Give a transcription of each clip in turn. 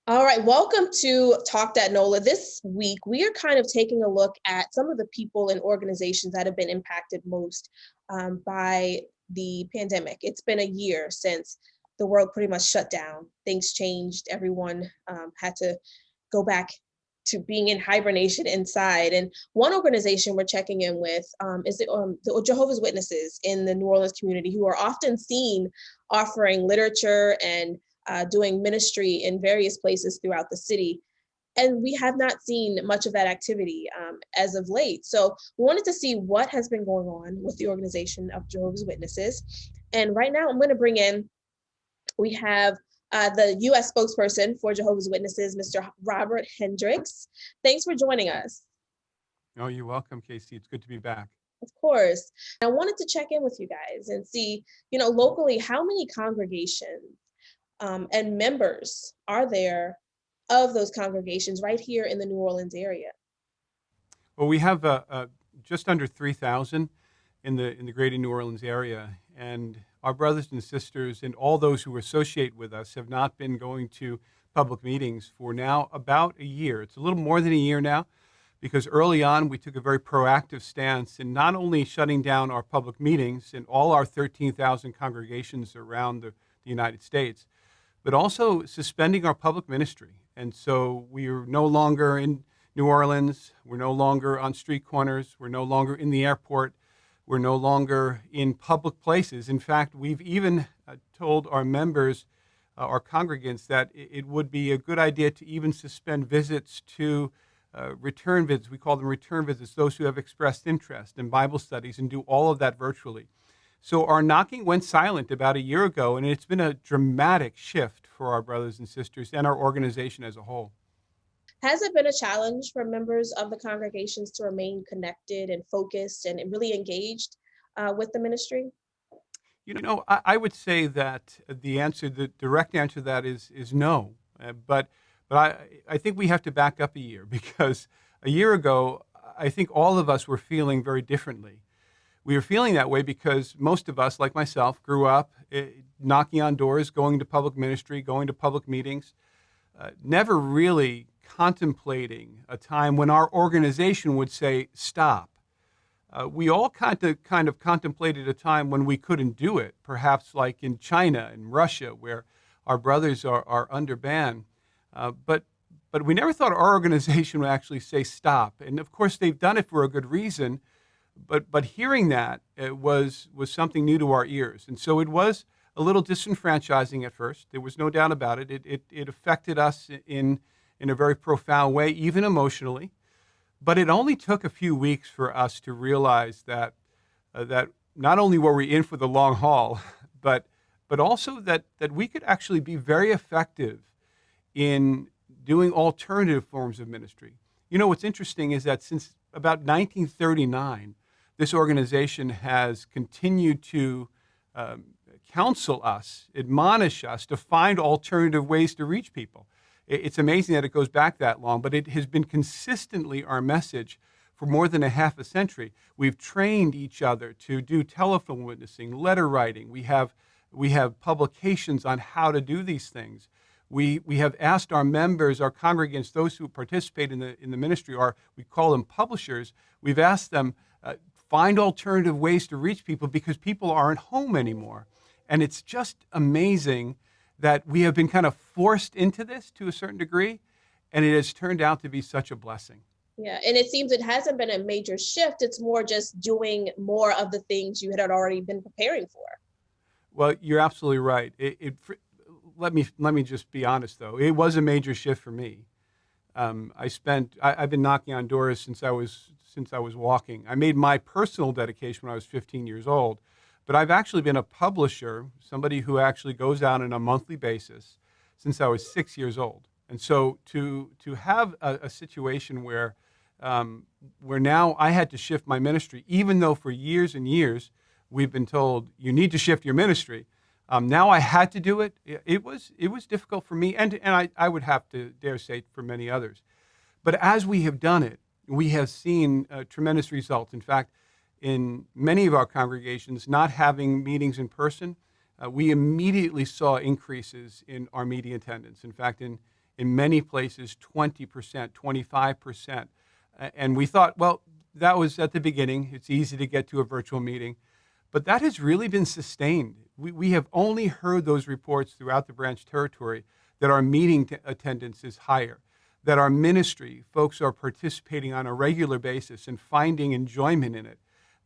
All right, welcome to Talk That NOLA. This week, we are kind of taking a look at some of the people and organizations that have been impacted most by the pandemic. It's been a year since the world pretty much shut down. Things changed. Everyone had to go back to being in hibernation inside. And one organization we're checking in with is the Jehovah's Witnesses in the New Orleans community, who are often seen offering literature and doing ministry in various places throughout the city. And we have not seen much of that activity as of late. So we wanted to see what has been going on with the organization of Jehovah's Witnesses. And right now I'm going to bring in, we have the U.S. spokesperson for Jehovah's Witnesses, Mr. Robert Hendricks. Thanks for joining us. Oh, you're welcome, Casey. It's good to be back. Of course. I wanted to check in with you guys and see, locally, how many congregations and members are there of those congregations right here in the New Orleans area? Well, we have just under 3,000 in the greater New Orleans area, and our brothers and sisters and all those who associate with us have not been going to public meetings for now about a year. It's a little more than a year now, because early on we took a very proactive stance in not only shutting down our public meetings in all our 13,000 congregations around the United States, but also suspending our public ministry. And so we are no longer in New Orleans, we're no longer on street corners, we're no longer in the airport, we're no longer in public places. In fact, we've even told our members, our congregants, that it would be a good idea to even suspend visits to return visits. We call them return visits, those who have expressed interest in Bible studies, and do all of that virtually. So our knocking went silent about a year ago, and it's been a dramatic shift for our brothers and sisters and our organization as a whole. Has it been a challenge for members of the congregations to remain connected and focused and really engaged with the ministry? I would say that the direct answer to that is no. But I think we have to back up a year, because a year ago, I think all of us were feeling very differently. We were feeling that way because most of us, like myself, grew up knocking on doors, going to public ministry, going to public meetings, never really contemplating a time when our organization would say, stop. We all kind of contemplated a time when we couldn't do it, perhaps like in China and Russia, where our brothers are under ban. But we never thought our organization would actually say stop. And of course, they've done it for a good reason. But hearing that was something new to our ears. And so it was a little disenfranchising at first. There was no doubt about it. It affected us in a very profound way, even emotionally. But it only took a few weeks for us to realize that not only were we in for the long haul, but also that we could actually be very effective in doing alternative forms of ministry. What's interesting is that since about 1939, this organization has continued to counsel us, admonish us to find alternative ways to reach people. It's amazing that it goes back that long, but it has been consistently our message for more than a half a century. We've trained each other to do telephone witnessing, letter writing. We have publications on how to do these things. We have asked our members, our congregants, those who participate in the ministry, or we call them publishers. We've asked them find alternative ways to reach people, because people aren't home anymore. And it's just amazing that we have been kind of forced into this to a certain degree, and it has turned out to be such a blessing. Yeah, and it seems it hasn't been a major shift. It's more just doing more of the things you had already been preparing for. Well, you're absolutely right. Let me just be honest, though. It was a major shift for me. I've been knocking on doors since I was walking. I made my personal dedication when I was 15 years old, but I've actually been a publisher, somebody who actually goes out on a monthly basis, since I was 6 years old. And so to have a situation where now I had to shift my ministry, even though for years and years we've been told you need to shift your ministry. Now I had to do it. It was difficult for me, and I would have to dare say for many others. But as we have done it, we have seen tremendous results. In fact, in many of our congregations, not having meetings in person, we immediately saw increases in our meeting attendance. In fact, in in many places 20%, 25%. And we thought, well, that was at the beginning. It's easy to get to a virtual meeting. But that has really been sustained. We have only heard those reports throughout the branch territory that our meeting attendance is higher, that our ministry, folks are participating on a regular basis and finding enjoyment in it,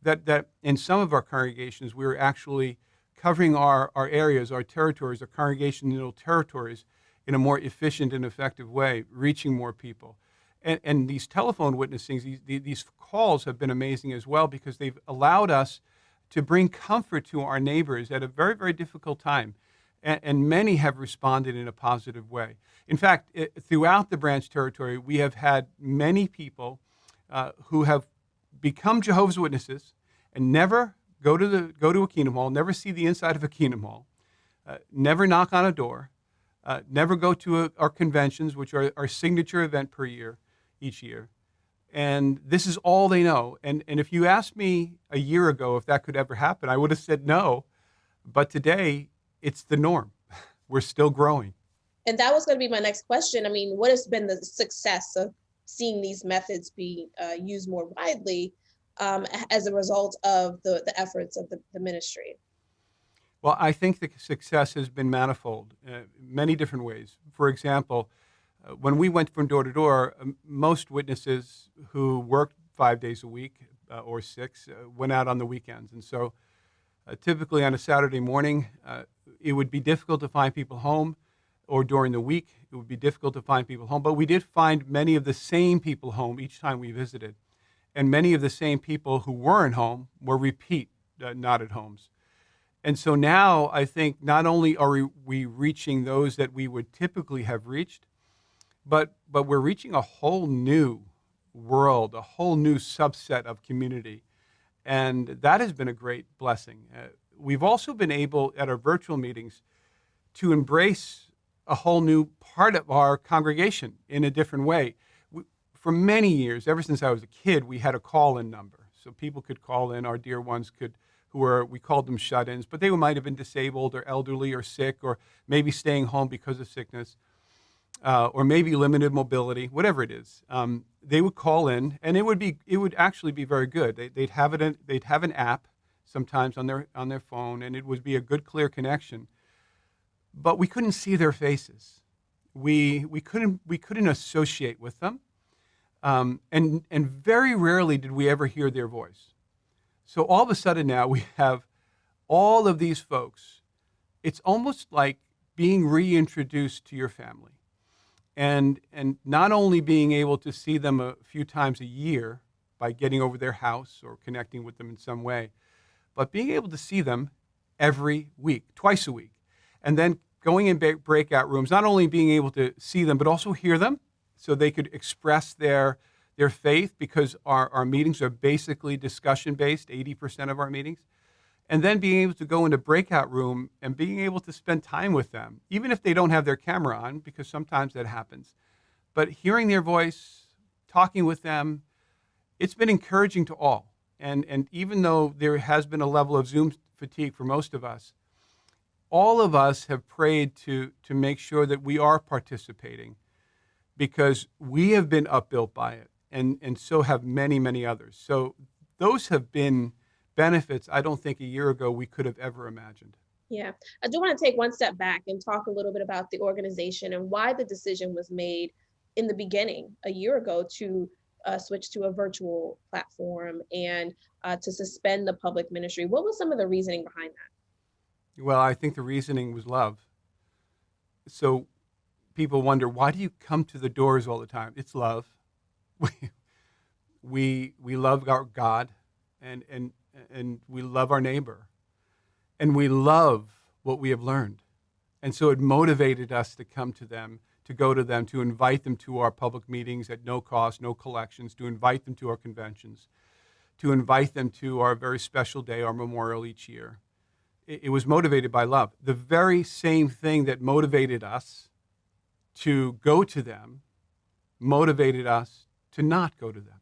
that in some of our congregations, we're actually covering our areas, our territories, our congregational territories in a more efficient and effective way, reaching more people. And these telephone witnessings, these calls have been amazing as well, because they've allowed us to bring comfort to our neighbors at a very, very difficult time. And many have responded in a positive way. In fact, throughout the branch territory, we have had many people who have become Jehovah's Witnesses and never go to a Kingdom Hall, never see the inside of a Kingdom Hall, never knock on a door, never go to our conventions, which are our signature event each year. And this is all they know. And if you asked me a year ago if that could ever happen, I would have said no. But today, it's the norm. We're still growing. And that was going to be my next question. I mean, what has been the success of seeing these methods be used more widely as a result of the efforts of the ministry? Well, I think the success has been manifold, many different ways. For example, when we went from door to door, most witnesses who worked 5 days a week or 6 went out on the weekends. And so typically on a Saturday morning, it would be difficult to find people home, or during the week, it would be difficult to find people home. But we did find many of the same people home each time we visited. And many of the same people who weren't home were repeat nodded homes. And so now I think not only are we reaching those that we would typically have reached, but we're reaching a whole new world, a whole new subset of community. And that has been a great blessing. We've also been able, at our virtual meetings, to embrace a whole new part of our congregation in a different way. For many years, ever since I was a kid, we had a call-in number. So people could call in, our dear ones we called them shut-ins, but they might have been disabled or elderly or sick, or maybe staying home because of sickness, or maybe limited mobility, whatever it is. They would call in, and it would actually be very good. They'd have an app sometimes on their phone, and it would be a good, clear connection. But we couldn't see their faces. We couldn't associate with them, and very rarely did we ever hear their voice. So all of a sudden now we have all of these folks. It's almost like being reintroduced to your family. And not only being able to see them a few times a year by getting over their house or connecting with them in some way, but being able to see them every week, twice a week. And then going in breakout rooms, not only being able to see them, but also hear them so they could express their faith, because our meetings are basically discussion-based, 80% of our meetings. And then being able to go into breakout room and being able to spend time with them, even if they don't have their camera on, because sometimes that happens. But hearing their voice, talking with them, it's been encouraging to all. And even though there has been a level of Zoom fatigue for most of us, all of us have prayed to make sure that we are participating, because we have been upbuilt by it, and so have many, many others. So those have been benefits I don't think a year ago we could have ever imagined. Yeah, I do want to take one step back and talk a little bit about the organization and why the decision was made in the beginning a year ago to switch to a virtual platform and to suspend the public ministry. What was some of the reasoning behind that? Well, I think the reasoning was love. So people wonder, why do you come to the doors all the time? It's love. We love our God, and we love our neighbor, and we love what we have learned. And so it motivated us to come to them, to go to them, to invite them to our public meetings at no cost, no collections, to invite them to our conventions, to invite them to our very special day, our memorial each year. It was motivated by love. The very same thing that motivated us to go to them motivated us to not go to them,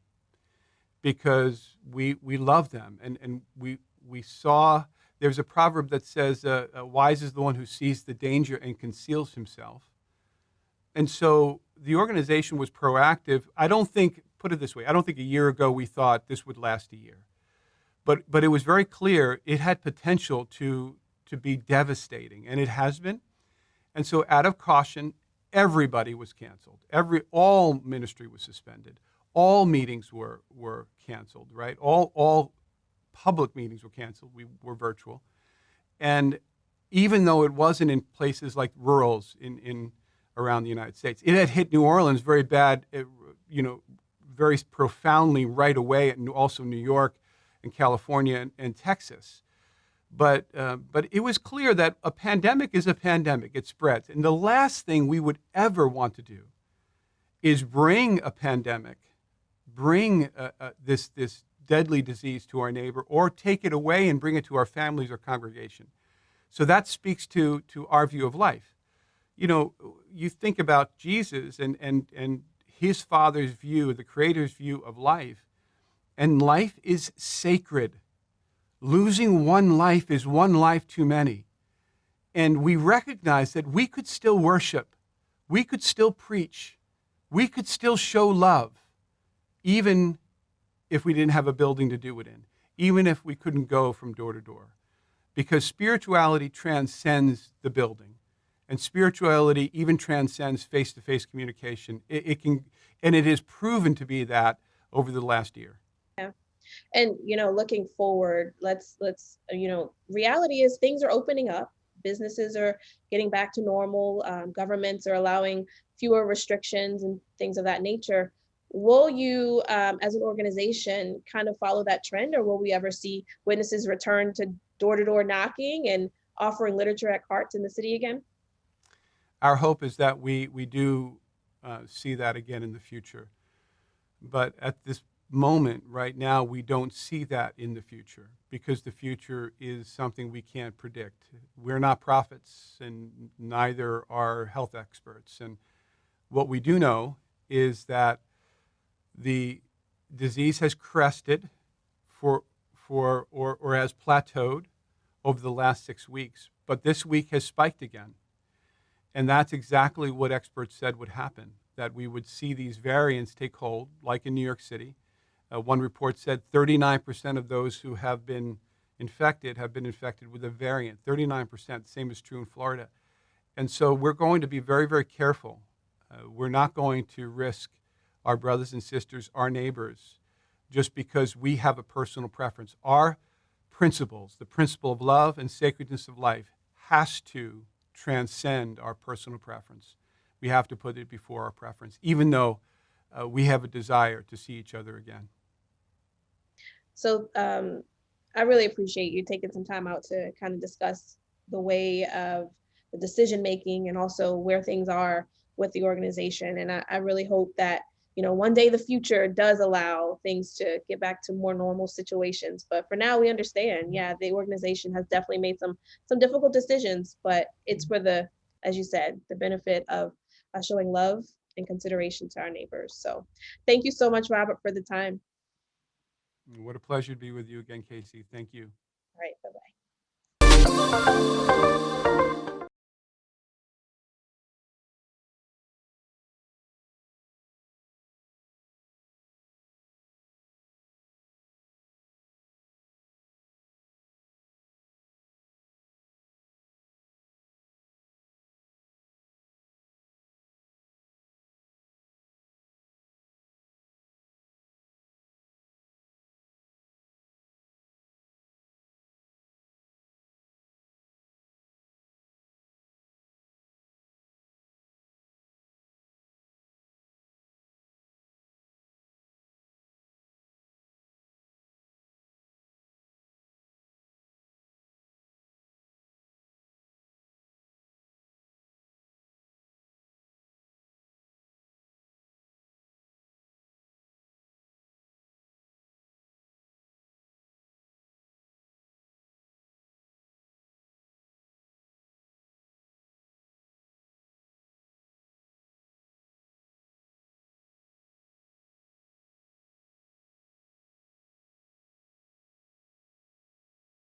because we love them, and we saw. There's a proverb that says, wise is the one who sees the danger and conceals himself. And so the organization was proactive. I don't think, put it this way, I don't think a year ago we thought this would last a year. But it was very clear it had potential to be devastating, and it has been. And so out of caution, everybody was canceled. All ministry was suspended. All meetings were canceled, right? All public meetings were canceled. We were virtual. And even though it wasn't in places like rurals in around the United States, it had hit New Orleans very bad, very profoundly right away, and also New York and California and Texas. But it was clear that a pandemic is a pandemic. It spreads. And the last thing we would ever want to do is bring a pandemic, bring this deadly disease to our neighbor, or take it away and bring it to our families or congregation. So that speaks to our view of life. You think about Jesus and his Father's view, the Creator's view of life, and life is sacred. Losing one life is one life too many. And we recognize that we could still worship, we could still preach, we could still show love, even if we didn't have a building to do it in, even if we couldn't go from door to door. Because spirituality transcends the building. And spirituality even transcends face-to-face communication. It can, and it is proven to be that over the last year. Yeah. And, looking forward, let's reality is things are opening up. Businesses are getting back to normal. Governments are allowing fewer restrictions and things of that nature. Will you, as an organization, kind of follow that trend, or will we ever see witnesses return to door-to-door knocking and offering literature at carts in the city again? Our hope is that we do see that again in the future. But at this moment, right now, we don't see that in the future, because the future is something we can't predict. We're not prophets, and neither are health experts. And what we do know is that the disease has crested or has plateaued over the last 6 weeks, but this week has spiked again. And that's exactly what experts said would happen, that we would see these variants take hold, like in New York City. One report said 39% of those who have been infected with a variant. 39%, same is true in Florida. And so we're going to be very, very careful. We're not going to risk our brothers and sisters, our neighbors, just because we have a personal preference. Our principles, the principle of love and sacredness of life, has to transcend our personal preference. We have to put it before our preference, even though we have a desire to see each other again. So I really appreciate you taking some time out to kind of discuss the way of the decision making and also where things are with the organization. And I really hope that one day the future does allow things to get back to more normal situations. But for now, we understand, the organization has definitely made some difficult decisions, but it's for as you said, the benefit of showing love and consideration to our neighbors. So thank you so much, Robert, for the time. What a pleasure to be with you again, Casey. Thank you. All right, bye-bye.